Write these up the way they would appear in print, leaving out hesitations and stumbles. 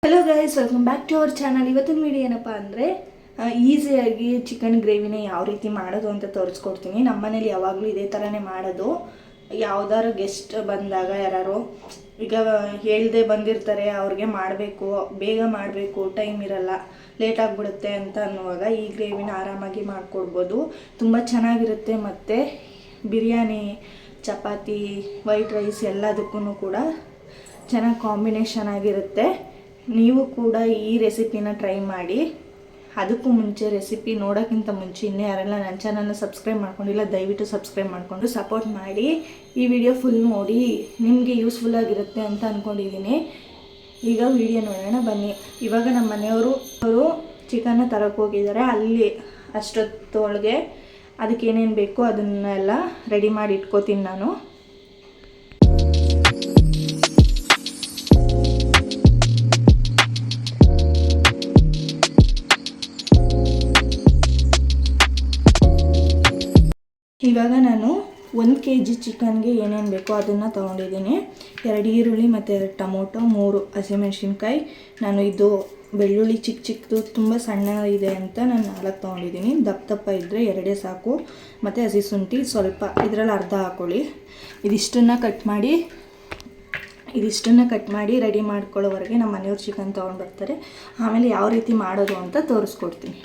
Hello guys, welcome back to our channel. ಇವತ್ತಿನ video ಏನಪ್ಪ ಅಂದರೆ ಈಸಿಯಾಗಿ ಚಿಕನ್ ಗ್ರೇವಿನ ಯಾವ ರೀತಿ ಮಾಡೋದು ಅಂತ ತೋರಿಸ್ಕೊಡ್ತೀನಿ. ನಮ್ಮ ಮನೇಲಿ ಯಾವಾಗಲೂ ಇದೇ ಥರನೇ ಮಾಡೋದು. ಯಾವ್ದಾದ್ರು ಗೆಸ್ಟ್ ಬಂದಾಗ ಯಾರು ಈಗ ಹೇಳ್ದೆ ಬಂದಿರ್ತಾರೆ, ಅವ್ರಿಗೆ ಮಾಡಬೇಕು, ಬೇಗ ಮಾಡಬೇಕು, ಟೈಮ್ ಇರಲ್ಲ, ಲೇಟ್ ಆಗಿಬಿಡುತ್ತೆ ಅಂತ ಅನ್ನುವಾಗ ಈ ಗ್ರೇವಿನ ಆರಾಮಾಗಿ ಮಾಡಿಕೊಡ್ಬೋದು. ತುಂಬ ಚೆನ್ನಾಗಿರುತ್ತೆ. ಮತ್ತು ಬಿರಿಯಾನಿ, ಚಪಾತಿ, ವೈಟ್ ರೈಸ್ ಎಲ್ಲದಕ್ಕೂ ಕೂಡ ಚೆನ್ನಾಗಿ ಕಾಂಬಿನೇಷನ್ ಆಗಿರುತ್ತೆ. ನೀವು ಕೂಡ ಈ ರೆಸಿಪಿನ ಟ್ರೈ ಮಾಡಿ. ಅದಕ್ಕೂ ಮುಂಚೆ ರೆಸಿಪಿ ನೋಡೋಕ್ಕಿಂತ ಮುಂಚೆ ಇನ್ನೂ ಯಾರೆಲ್ಲ ನನ್ನ ಚಾನಲ್ನ ಸಬ್ಸ್ಕ್ರೈಬ್ ಮಾಡ್ಕೊಂಡಿಲ್ಲ, ದಯವಿಟ್ಟು ಸಬ್ಸ್ಕ್ರೈಬ್ ಮಾಡಿಕೊಂಡು ಸಪೋರ್ಟ್ ಮಾಡಿ. ಈ ವಿಡಿಯೋ ಫುಲ್ ನೋಡಿ, ನಿಮಗೆ ಯೂಸ್ಫುಲ್ ಆಗಿರುತ್ತೆ ಅಂತ ಅಂದ್ಕೊಂಡಿದ್ದೀನಿ. ಈಗ ವಿಡಿಯೋ ನೋಡೋಣ ಬನ್ನಿ. ಇವಾಗ ನಮ್ಮ ಮನೆಯವರು ಚಿಕನ್ನ ತರಕ್ಕೆ ಹೋಗಿದ್ದಾರೆ. ಅಲ್ಲಿ ಅಷ್ಟೊತ್ತೊಳಗೆ ಅದಕ್ಕೆ ಏನೇನು ಬೇಕೋ ಅದನ್ನೆಲ್ಲ ರೆಡಿ ಮಾಡಿ ಇಟ್ಕೋತೀನಿ ನಾನು. ಇವಾಗ ನಾನು 1 kg ಚಿಕನ್ಗೆ ಏನೇನು ಬೇಕೋ ಅದನ್ನು ತೊಗೊಂಡಿದ್ದೀನಿ. 2 ಈರುಳ್ಳಿ ಮತ್ತು 2 ಟೊಮೊಟೊ, 3 ಹಸಿಮೆಣ್ಸಿನ್ಕಾಯಿ. ನಾನು ಇದು ಬೆಳ್ಳುಳ್ಳಿ ಚಿಕ್ಕದು ತುಂಬ ಸಣ್ಣ ಇದೆ ಅಂತ ನಾನು 4 ತೊಗೊಂಡಿದ್ದೀನಿ. ದಪ್ಪ ಇದ್ದರೆ 2 ಸಾಕು. ಮತ್ತು ಹಸಿ ಶುಂಠಿ ಸ್ವಲ್ಪ, ಇದರಲ್ಲಿ ಅರ್ಧ ಹಾಕ್ಕೊಳ್ಳಿ. ಇದಿಷ್ಟನ್ನು ಕಟ್ ಮಾಡಿ ರೆಡಿ ಮಾಡ್ಕೊಳ್ಳೋವರೆಗೆ ನಮ್ಮ ಮನೆಯವ್ರು ಚಿಕನ್ ತೊಗೊಂಡು ಬರ್ತಾರೆ. ಆಮೇಲೆ ಯಾವ ರೀತಿ ಮಾಡೋದು ಅಂತ ತೋರಿಸ್ಕೊಡ್ತೀನಿ.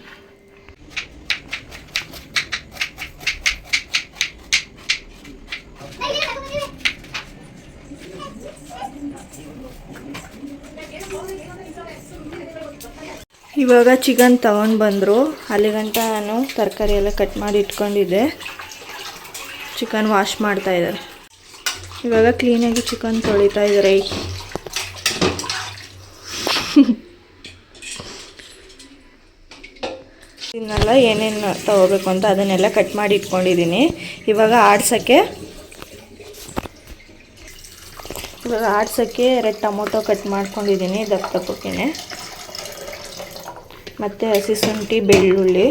ಇವಾಗ ಚಿಕನ್ ತಗೊಂಡು ಬಂದರು. ಅಲ್ಲಿಗಂಟ ನಾನು ತರಕಾರಿ ಎಲ್ಲ ಕಟ್ ಮಾಡಿ ಇಟ್ಕೊಂಡಿದ್ದೆ. ಚಿಕನ್ ವಾಶ್ ಮಾಡ್ತಾ ಇದ್ದಾರೆ. ಇವಾಗ ಕ್ಲೀನಾಗಿ ಚಿಕನ್ ತೊಳಿತಾ ಇದ್ದಾರೆ. ಇದನ್ನೆಲ್ಲ ಏನೇನು ತಗೋಬೇಕು ಅಂತ ಅದನ್ನೆಲ್ಲ ಕಟ್ ಮಾಡಿ ಇಟ್ಕೊಂಡಿದ್ದೀನಿ. ಇವಾಗ ಆಡ್ಸೋಕ್ಕೆ 2 ಟೊಮೊಟೊ ಕಟ್ ಮಾಡ್ಕೊಂಡಿದ್ದೀನಿ ದಪ್ಪಕ್ಕೆ. ಮತ್ತು ಹಸಿ ಶುಂಠಿ, ಬೆಳ್ಳುಳ್ಳಿ,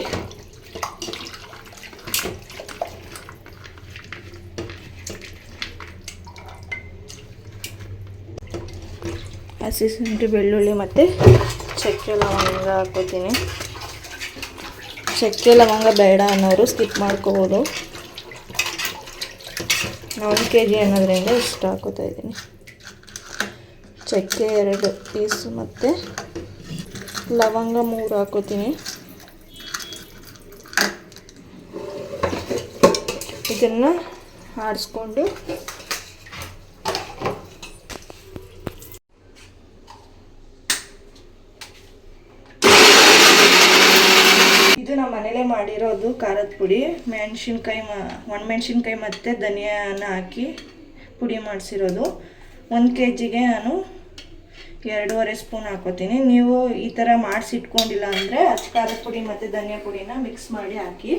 ಮತ್ತು ಚಕ್ಕೆ ಲವಂಗ ಹಾಕೋತೀನಿ. ಚಕ್ಕೆ ಲವಂಗ ಬೇಡ ಅನ್ನೋರು ಸ್ಕಿಪ್ ಮಾಡ್ಕೋಬೋದು. 1 kg ಅನ್ನೋದ್ರಿಂದ ಇಷ್ಟು ಹಾಕೋತಾ ಇದ್ದೀನಿ. ಚಕ್ಕೆ 2 ಪೀಸು ಮತ್ತು ಲವಂಗ 3 ಹಾಕೋತೀನಿ. ಇದನ್ನು ಆಡಿಸ್ಕೊಂಡು ಇದು ನಮ್ಮ ಮನೇಲೇ ಮಾಡಿರೋದು ಖಾರದ ಪುಡಿ. ಒಣಮೆಣ್ಸಿನ್ಕಾಯಿ ಮತ್ತು ಧನಿಯಾನ ಹಾಕಿ ಪುಡಿ ಮಾಡಿಸಿರೋದು. 1 kgಗೆ ನಾನು 2.5 ಸ್ಪೂನ್ ಹಾಕೋತೀನಿ. ನೀವು ಈ ಥರ ಮಾಡಿಸಿಟ್ಕೊಂಡಿಲ್ಲ ಅಂದರೆ ಅಚ್ಚ ಖಾರದ ಪುಡಿ ಮತ್ತು ಧನಿಯಾ ಪುಡಿನ ಮಿಕ್ಸ್ ಮಾಡಿ ಹಾಕಿ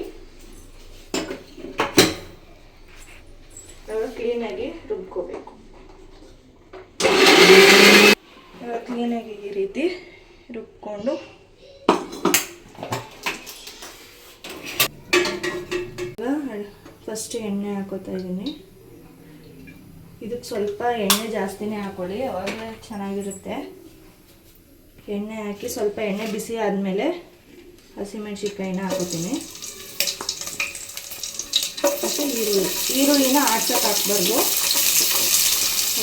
ಕ್ಲೀನಾಗಿ ರುಬ್ಕೋಬೇಕು. ಕ್ಲೀನಾಗಿ ಈ ರೀತಿ ರುಬ್ಕೊಂಡು ಫಸ್ಟ್ ಎಣ್ಣೆ ಹಾಕೋತಾ ಇದ್ದೀನಿ. ಇದಕ್ಕೆ ಸ್ವಲ್ಪ ಎಣ್ಣೆ ಜಾಸ್ತಿನೇ ಹಾಕೊಳ್ಳಿ, ಅವಾಗ ಚೆನ್ನಾಗಿರುತ್ತೆ. ಎಣ್ಣೆ ಹಾಕಿ ಸ್ವಲ್ಪ ಎಣ್ಣೆ ಬಿಸಿ ಆದಮೇಲೆ ಹಸಿಮೆಣ್ಸಿನ್ಕಾಯಿನ ಹಾಕೋತೀನಿ. ಮತ್ತು ಈರುಳ್ಳಿನ ಆಡ್ಸೋಕೆ ಹಾಕ್ಬಾರ್ದು,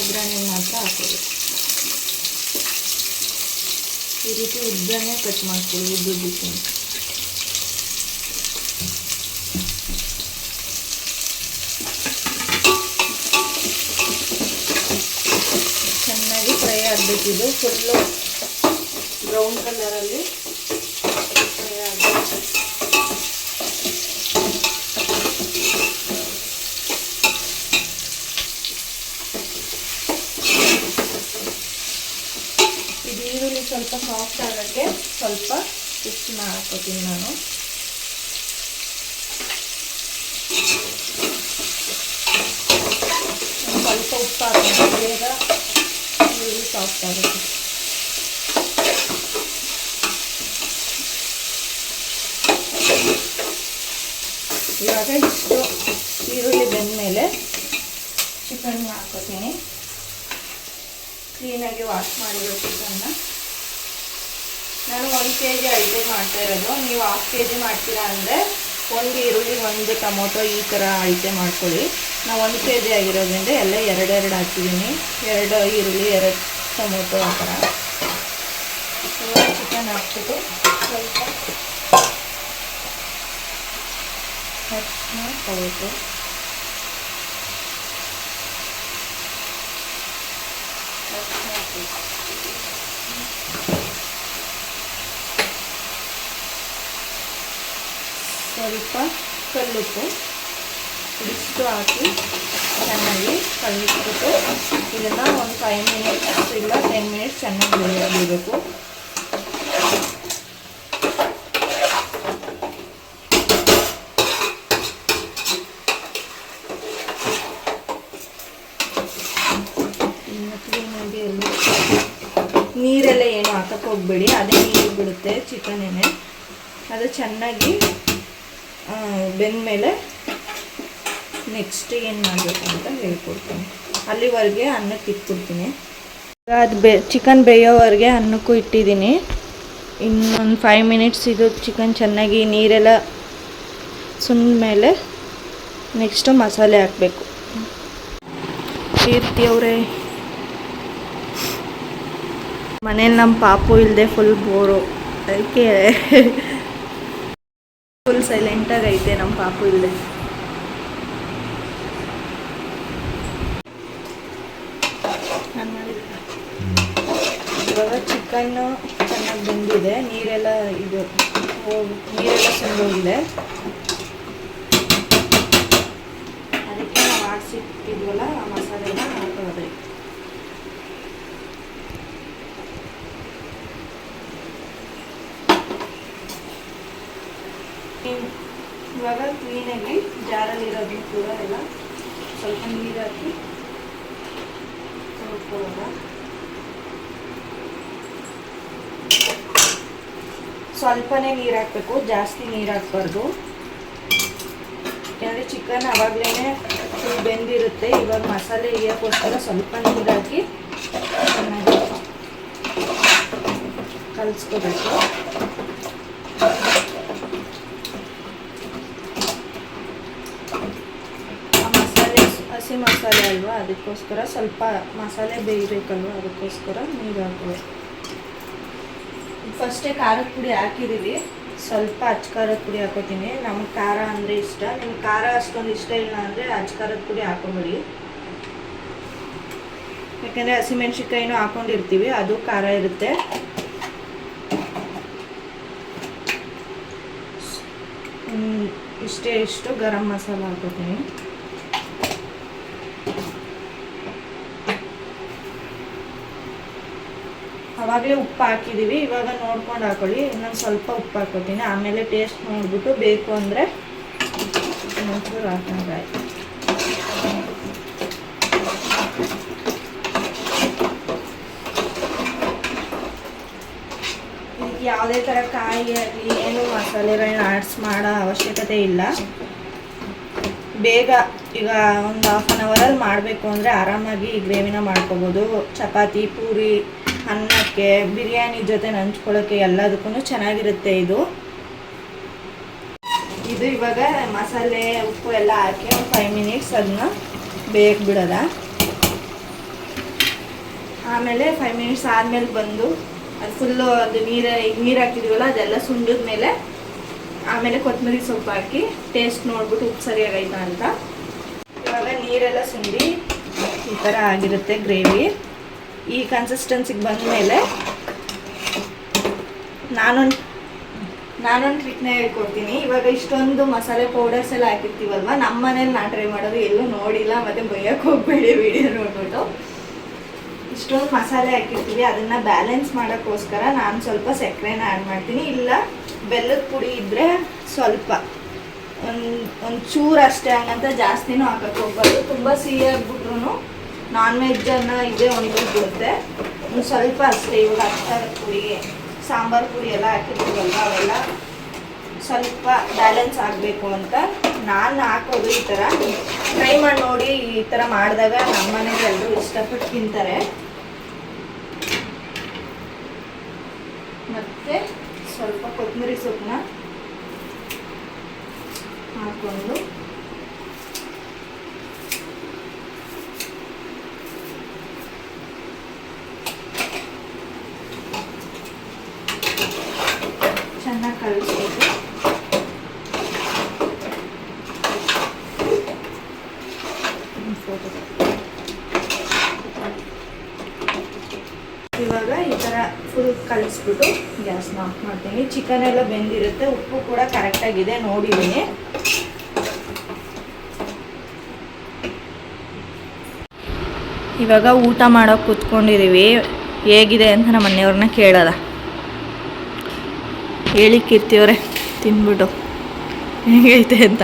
ಒಗ್ಗರಣೆಗೆ ಮಾತ್ರ ಹಾಕೋದು. ಈ ರೀತಿ ಉದ್ದನೇ ಕಟ್ ಮಾಡ್ಕೊಳ್ಳಿ, ಉದ್ದುದ್ದಕ್ಕೆ. ಚೆನ್ನಾಗಿ ಫ್ರೈ ಆಗಬೇಕಿದು. ಫುಲ್ಲು ಬ್ರೌನ್ ಕಲರಲ್ಲಿ ಫ್ರೈ ಆಗಬೇಕು. ಇದು ಈರುಳ್ಳಿ ಸ್ವಲ್ಪ ಸಾಫ್ಟ್ ಆಗೋಕ್ಕೆ ಸ್ವಲ್ಪ ಉಪ್ಪನ್ನ ಹಾಕೋತೀನಿ ನಾನು. ಸ್ವಲ್ಪ ಉಪ್ಪು ಹಾಕೋದು, ಬೇಗ ಈರುಳ್ಳಿ ಸಾಫ್ಟ್ ಆಗುತ್ತೆ. ಇವಾಗ ಇಷ್ಟು ಈರುಳ್ಳಿ ಬೆಂದಮೇಲೆ ಚಿಕನ್ ಹಾಕೋತೀನಿ. ಕ್ಲೀನಾಗಿ ವಾಶ್ ಮಾಡಿರೋ ಚಿಕನ್ನ kg ಅಳತೆ ಮಾಡ್ತಾ ಇರೋದು. ನೀವು 1/2 kg ಮಾಡ್ತೀರಾ ಅಂದರೆ 1 ಈರುಳ್ಳಿ 1 ಟೊಮೊಟೊ ಈ ಥರ ಅಳತೆ ಮಾಡ್ಕೊಳ್ಳಿ. ನಾವು 1 kg ಆಗಿರೋದ್ರಿಂದ ಎಲ್ಲ 2 ಹಾಕಿದ್ದೀನಿ. 2 ಈರುಳ್ಳಿ 2 ಟೊಮೊಟೊ ಆ ಥರ. ಇವಾಗ ಚಿಕನ್ ಹಾಕ್ಬಿಟ್ಟು ಸ್ವಲ್ಪ ಅರಿಶಿನ ಪೌಡ್ರು, ಸ್ವಲ್ಪ ಕಲ್ಲುಪ್ಪು ಇದಿಷ್ಟು ಹಾಕಿ ಚೆನ್ನಾಗಿ ಕಲಿಸ್ಬಿಟ್ಟು ಇದನ್ನು ಒಂದು 5 ಮಿನಿಟ್ಸ್ ಇಲ್ಲ 10 ಮಿನಿಟ್ಸ್ ಚೆನ್ನಾಗಿ ಬೇಯಬೇಕು. ನೀರೆಲ್ಲ ಏನು ಹಾಕಕ್ಕೆ ಹೋಗಬೇಡಿ, ಅದೇ ನೀರು ಬಿಡುತ್ತೆ ಚಿಕನೇನೆ. ಅದು ಚೆನ್ನಾಗಿ ಬೆಂದಮೇಲೆ ನೆಕ್ಸ್ಟ್ ಏನು ಮಾಡಬೇಕು ಅಂತ ಹೇಳ್ಕೊಡ್ತೀನಿ. ಅಲ್ಲಿವರೆಗೆ ಅನ್ನಕ್ಕೆ ಇಟ್ಬಿಡ್ತೀನಿ. ಅದು ಚಿಕನ್ ಬೇಯೋವರೆಗೆ ಅನ್ನಕ್ಕೂ ಇಟ್ಟಿದ್ದೀನಿ. ಇನ್ನೊಂದು 5 ಮಿನಿಟ್ಸ್ ಇದು ಚಿಕನ್ ಚೆನ್ನಾಗಿ ನೀರೆಲ್ಲ ಸುಂದ ಮೇಲೆ ನೆಕ್ಸ್ಟು ಮಸಾಲೆ ಹಾಕಬೇಕು. ಕೀರ್ತಿ ಅವರೇ, ಮನೇಲಿ ನಮ್ಮ ಪಾಪು ಇಲ್ಲದೆ ಫುಲ್ ಬೋರು, ಅದಕ್ಕೆ ಫುಲ್ ಸೈಲೆಂಟಾಗಿ ಐತೆ ನಮ್ಮ ಪಾಪು ಇಲ್ಲದೆ. ಇವಾಗ ಚಿಕನ್ನು ಚೆನ್ನಾಗಿ ಬೆಂದಿದೆ, ನೀರೆಲ್ಲ ಸುಂದೋಗಿದೆ. ಅದಕ್ಕೆ ನಾವು ಆಡಿಸಿಟ್ಟಿದ್ವಲ್ಲ ಆ ಮಸಾಲೆನ ಹಾಕೋದ್ರಿ. ಇವಾಗ ಕ್ಲೀನಾಗಿ ಜಾರಲ್ಲಿರೋದು ಕೂಡ ಎಲ್ಲ ಸ್ವಲ್ಪ ನೀರು ಹಾಕಿ ತೊಳ್ಕೊಳ್ಳೋಣ. ಸ್ವಲ್ಪನೇ ನೀರು ಹಾಕಬೇಕು, ಜಾಸ್ತಿ ನೀರು ಹಾಕ್ಬಾರ್ದು. ಯಾಕಂದರೆ ಚಿಕನ್ ಆವಾಗಲೇ ಫುಲ್ ಬೆಂದಿರುತ್ತೆ. ಇವಾಗ ಮಸಾಲೆ ಇರೋಕ್ಕೋಸ್ಕರ ಸ್ವಲ್ಪ ನೀರು ಹಾಕಿ ಚೆನ್ನಾಗಿ ಕಲಿಸ್ಕೋಬೇಕು. ಹಸಿ ಮಸಾಲೆ ಅಲ್ವಾ, ಅದಕ್ಕೋಸ್ಕರ ಸ್ವಲ್ಪ ಮಸಾಲೆ ಬೇಯಬೇಕಲ್ವ, ಅದಕ್ಕೋಸ್ಕರ ನೀರು ಹಾಕಬೇಕು. ಫಸ್ಟೇ ಖಾರದ ಪುಡಿ ಹಾಕಿದ್ದೀವಿ, ಸ್ವಲ್ಪ ಅಚ್ಚ ಖಾರದ ಪುಡಿ ಹಾಕೋತೀನಿ. ನಮ್ಗೆ ಖಾರ ಅಂದರೆ ಇಷ್ಟ. ನಿಮ್ಗೆ ಖಾರ ಅಷ್ಟೊಂದು ಇಷ್ಟ ಇಲ್ಲ ಅಂದರೆ ಅಚ್ಚ ಖಾರದ ಪುಡಿ ಹಾಕೋಬೇಡಿ. ಯಾಕೆಂದರೆ ಹಸಿಮೆಣ್ಸಿನ್ಕಾಯಿನೂ ಹಾಕೊಂಡಿರ್ತೀವಿ, ಅದು ಖಾರ ಇರುತ್ತೆ. ಇಷ್ಟು ಗರಂ ಮಸಾಲ ಹಾಕೋತೀನಿ. ಆವಾಗಲೇ ಉಪ್ಪು ಹಾಕಿದ್ದೀವಿ, ಇವಾಗ ನೋಡ್ಕೊಂಡು ಹಾಕೊಳ್ಳಿ. ಇನ್ನೊಂದು ಸ್ವಲ್ಪ ಉಪ್ಪು ಹಾಕೋತೀನಿ, ಆಮೇಲೆ ಟೇಸ್ಟ್ ನೋಡಿಬಿಟ್ಟು ಬೇಕು ಅಂದರೆ ಇನ್ನೊಂಚೂರು ಹಾಕೊಂಡ್ರೆ ಆಯ್ತು. ಇದಕ್ಕೆ ಯಾವುದೇ ಥರ ಕಾಯಿ ಆಗಲಿ ಏನು ಮಸಾಲೆಗಳನ್ನ ಆಡ್ಸ್ ಮಾಡೋ ಅವಶ್ಯಕತೆ ಇಲ್ಲ. ಬೇಗ ಈಗ ಒಂದು 1/2 ಅವರಲ್ಲಿ ಮಾಡಬೇಕು ಅಂದರೆ ಆರಾಮಾಗಿ ಈ ಗ್ರೇವಿನ ಮಾಡ್ಕೋಬೋದು. ಚಪಾತಿ, ಪೂರಿ, ಅನ್ನಕ್ಕೆ, ಬಿರಿಯಾನಿ ಜೊತೆ ನಂಚ್ಕೊಳ್ಳೋಕ್ಕೆ ಎಲ್ಲದಕ್ಕೂ ಚೆನ್ನಾಗಿರುತ್ತೆ ಇದು. ಇವಾಗ ಮಸಾಲೆ ಉಪ್ಪು ಎಲ್ಲ ಹಾಕಿ ಒಂದು 5 ಮಿನಿಟ್ಸ್ ಅದನ್ನ ಬೇಯಕ್ಕೆ ಬಿಡೋದ. ಆಮೇಲೆ 5 ಮಿನಿಟ್ಸ್ ಆದಮೇಲೆ ಬಂದು ಅದು ಫುಲ್ಲು ಅದು ನೀರು ಹಾಕಿದ್ದೀವಲ್ಲ ಅದೆಲ್ಲ ಸುಂಡಿದ ಮೇಲೆ ಆಮೇಲೆ ಕೊತ್ತಂಬರಿ ಸೊಪ್ಪು ಹಾಕಿ ಟೇಸ್ಟ್ ನೋಡ್ಬಿಟ್ಟು ಉಪ್ಪು ಸರಿಯಾಗೈತಾ ಅಂತ. ಇವಾಗ ನೀರೆಲ್ಲ ಸುಂಡಿ ಈ ಥರ ಆಗಿರುತ್ತೆ ಗ್ರೇವಿ. ಈ ಕನ್ಸಿಸ್ಟೆನ್ಸಿಗೆ ಬಂದಮೇಲೆ ನಾನೊಂದು ಟ್ರಿಕ್ನ ಹೇಳ್ಕೊಡ್ತೀನಿ. ಇವಾಗ ಇಷ್ಟೊಂದು ಮಸಾಲೆ ಪೌಡರ್ಸ್ ಎಲ್ಲ ಹಾಕಿರ್ತೀವಲ್ವ, ನಮ್ಮ ಮನೇಲಿ ನಾನು ಟ್ರೈ ಮಾಡೋದು ಎಲ್ಲೂ ನೋಡಿಲ್ಲ, ಮತ್ತು ಬೈಯಕ್ಕೆ ಹೋಗಬೇಡಿ ವಿಡಿಯೋ ನೋಡ್ಬಿಟ್ಟು. ಇಷ್ಟೊಂದು ಮಸಾಲೆ ಹಾಕಿರ್ತೀವಿ, ಅದನ್ನು ಬ್ಯಾಲೆನ್ಸ್ ಮಾಡೋಕ್ಕೋಸ್ಕರ ನಾನು ಸ್ವಲ್ಪ ಸಕ್ಕರೆನ ಆ್ಯಡ್ ಮಾಡ್ತೀನಿ. ಇಲ್ಲ ಬೆಲ್ಲದ ಪುಡಿ ಇದ್ದರೆ ಸ್ವಲ್ಪ ಒಂದು ಚೂರು ಅಷ್ಟೇ, ಹಂಗಂತ ಜಾಸ್ತಿನೂ ಹಾಕಕ್ಕೆ ಹೋಗ್ಬಾರ್ದು. ತುಂಬ ಸಿಹಿಯಾಗ್ಬಿಟ್ರು ನಾನ್ ವೆಜ್ಜನ್ನು ಇದೇ ಬಿಡುತ್ತೆ. ಒಂದು ಸ್ವಲ್ಪ ಅಷ್ಟೇ. ಇವಾಗ ಅಚ್ಚಾರದ ಪುಡಿ, ಸಾಂಬಾರು ಪುಡಿ ಎಲ್ಲ ಹಾಕಿರ್ತೀವಲ್ವ, ಅವೆಲ್ಲ ಸ್ವಲ್ಪ ಬ್ಯಾಲೆನ್ಸ್ ಆಗಬೇಕು ಅಂತ ನಾನು ಹಾಕೋದು. ಈ ಥರ ಟ್ರೈ ಮಾಡಿ ನೋಡಿ. ಈ ಥರ ಮಾಡಿದಾಗ ನಮ್ಮ ಮನೆಗೆ ಎಲ್ಲರೂ ಇಷ್ಟಪಟ್ಟು ತಿಂತಾರೆ. ಮತ್ತು ಸ್ವಲ್ಪ ಕೊತ್ತಂಬರಿ ಸೊಪ್ಪನ್ನ ಹಾಕ್ಕೊಂಡು ಚೆನ್ನಾಗಿ ಕಲಿಸ್ಬೇಕು. ಇವಾಗ ಈ ಥರ ಫುಲ್ ಕಲಿಸ್ಬಿಟ್ಟು ಗ್ಯಾಸ್ನ ಆಫ್ ಮಾಡ್ತೀನಿ. ಚಿಕನ್ ಎಲ್ಲ ಬೆಂದಿರುತ್ತೆ, ಉಪ್ಪು ಕೂಡ ಕರೆಕ್ಟಾಗಿದೆ ನೋಡಿದ್ದೀನಿ. ಇವಾಗ ಊಟ ಮಾಡೋಕೆ ಕೂತ್ಕೊಂಡಿದ್ದೀವಿ. ಹೇಗಿದೆ ಅಂತ ನಮ್ಮ ಮನೆಯವ್ರನ್ನ ಕೇಳೋದ. ಹೇಳಿ ಕೀರ್ತಿಯವರೇ, ತಿನ್ಬಿಟ್ಟು ಹೇಗೈತೆ ಅಂತ.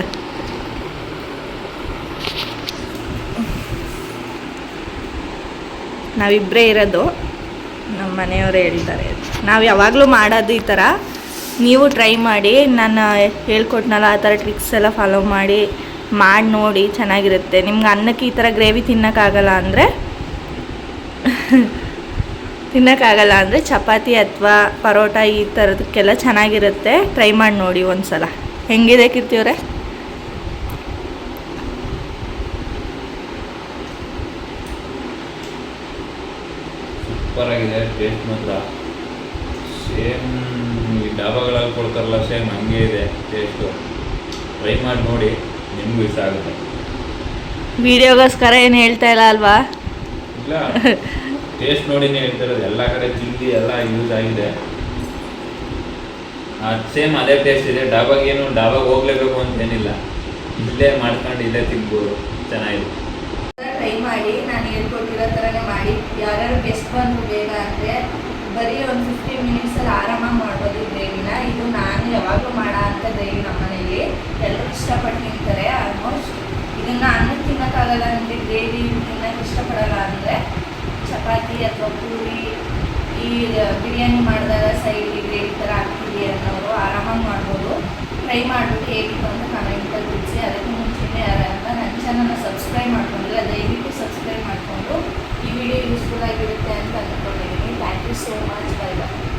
ನಾವಿಬ್ಬರೇ ಇರೋದು, ನಮ್ಮ ಮನೆಯವರೇ ಹೇಳ್ತಾರೆ. ನಾವು ಯಾವಾಗಲೂ ಮಾಡೋದು ಈ ಥರ. ನೀವು ಟ್ರೈ ಮಾಡಿ, ನಾನು ಹೇಳ್ಕೊಟ್ನಲ್ಲ ಆ ಥರ ಟ್ರಿಕ್ಸ್ ಎಲ್ಲ ಫಾಲೋ ಮಾಡಿ ನೋಡಿ ಚೆನ್ನಾಗಿರುತ್ತೆ. ನಿಮ್ಗೆ ಅನ್ನಕ್ಕೆ ಈ ಥರ ಗ್ರೇವಿ ತಿನ್ನೋಕ್ಕಾಗಲ್ಲ ಅಂದರೆ ಚಪಾತಿ ಅಥವಾ ಪರೋಟ ಈ ಥರದಕ್ಕೆಲ್ಲ ಚೆನ್ನಾಗಿರುತ್ತೆ. ಟ್ರೈ ಮಾಡಿ ನೋಡಿ ಒಂದು ಸಲ. ಹೆಂಗಿದೆ ಕೀರ್ತಿಯವರೇ? ಸೂಪರ್ ಆಗಿದೆ. ಟೇಸ್ಟ್ ಮಾತ್ರ ಸೇಮ್ ಈ ಡಾಬಾಗಳಲ್ಲಿ ಕೊಡ್ತಾರಲ್ಲ, ಸೇಮ್ ಹಂಗೆ ಇದೆ ಟೇಸ್ಟು. ಟ್ರೈ ಮಾಡಿ ನೋಡಿ, ನಿಮಗೂ ಇಷ್ಟ ಆಗುತ್ತೆ. ವಿಡಿಯೋಗೋಸ್ಕರ ಏನು ಹೇಳ್ತಾ ಇಲ್ಲ ಅಲ್ವಾ? ಇಲ್ಲ, ಟೇಸ್ಟ್ ನೋಡಿನೇ ಹೇಳ್ತಿರೋದು. ಎಲ್ಲ ಕಡೆ ತಿಂದು ಎಲ್ಲ ಯೂಸ್ ಆಗಿದೆ. ಸೇಮ್ ಅದೇ ಟೇಸ್ಟ್ ಇದೆ. ಡಾಬಾಗೆ ಹೋಗ್ಲೇಬೇಕು ಅಂತೇನಿಲ್ಲ, ಇಲ್ಲೇ ಮಾಡ್ಕೊಂಡು ಇಲ್ಲೇ ತಿನ್ಬೋದು. ಚೆನ್ನಾಗಿದೆ. ಟ್ರೈ ಮಾಡಿ, ನಾನು ಹೇಳ್ಕೊಟ್ಟಿರೋ ಥರನೇ ಮಾಡಿ. ಯಾರ್ಯಾರು ಗೆಸ್ಟ್ ಬಂದರು ಬೇಗ ಅಂದರೆ ಬರೀ ಒಂದು 15 ಮಿನಿಟ್ಸಲ್ಲಿ ಆರಾಮಾಗಿ ಮಾಡ್ಬೋದು ಈ ಗ್ರೇವಿನ. ಇದು ನಾನು ಯಾವಾಗಲೂ ಮಾಡೋ ಅಂಥ ಗ್ರೇವಿ. ನಮ್ಮ ಮನೇಲಿ ಎಲ್ಲರೂ ಇಷ್ಟಪಟ್ಟು ತಿಂತಾರೆ. ಆಲ್ಮೋಸ್ಟ್ ಇದನ್ನು ಅನ್ನಕ್ಕೆ ತಿನ್ನೋಕ್ಕಾಗಲ್ಲ ಅಂದರೆ, ಗ್ರೇವಿ ತಿನ್ನೋಕ್ಕೆ ಇಷ್ಟಪಡೋಲ್ಲ ಅಂದರೆ ಚಪಾತಿ ಅಥವಾ ಪೂರಿ, ಈ ಬಿರಿಯಾನಿ ಮಾಡಿದಾಗ ಸೈಡ್ಗೆ ಗ್ರೇವಿ ಥರ ಹಾಕ್ತೀವಿ ಅನ್ನೋರು ಆರಾಮಾಗಿ ಮಾಡ್ಬೋದು. ಟ್ರೈ ಮಾಡಿಬಿಟ್ಟು ಹೇಗಿತ್ತು ಅಂತ ಕಮೆಂಟಲ್ಲಿ ತಿಳಿಸಿ. ಅದಕ್ಕೆ ಮುಂಚೆನೇ ಯಾರಂತ ನನ್ನ ಚಾನಲ್ನ ಸಬ್ಸ್ಕ್ರೈಬ್ ಮಾಡ್ಕೊಂಡಿಲ್ಲ, ದಯವಿಟ್ಟು ಸಬ್ಸ್ಕ್ರೈಬ್ ಮಾಡಿಕೊಂಡು ಈ ವಿಡಿಯೋ ಯೂಸ್ಫುಲ್ ಆಗಿರುತ್ತೆ ಅಂತ ಅಂದ್ಕೊಂಡಿದ್ದೀನಿ. Thank you so much. Bye bye.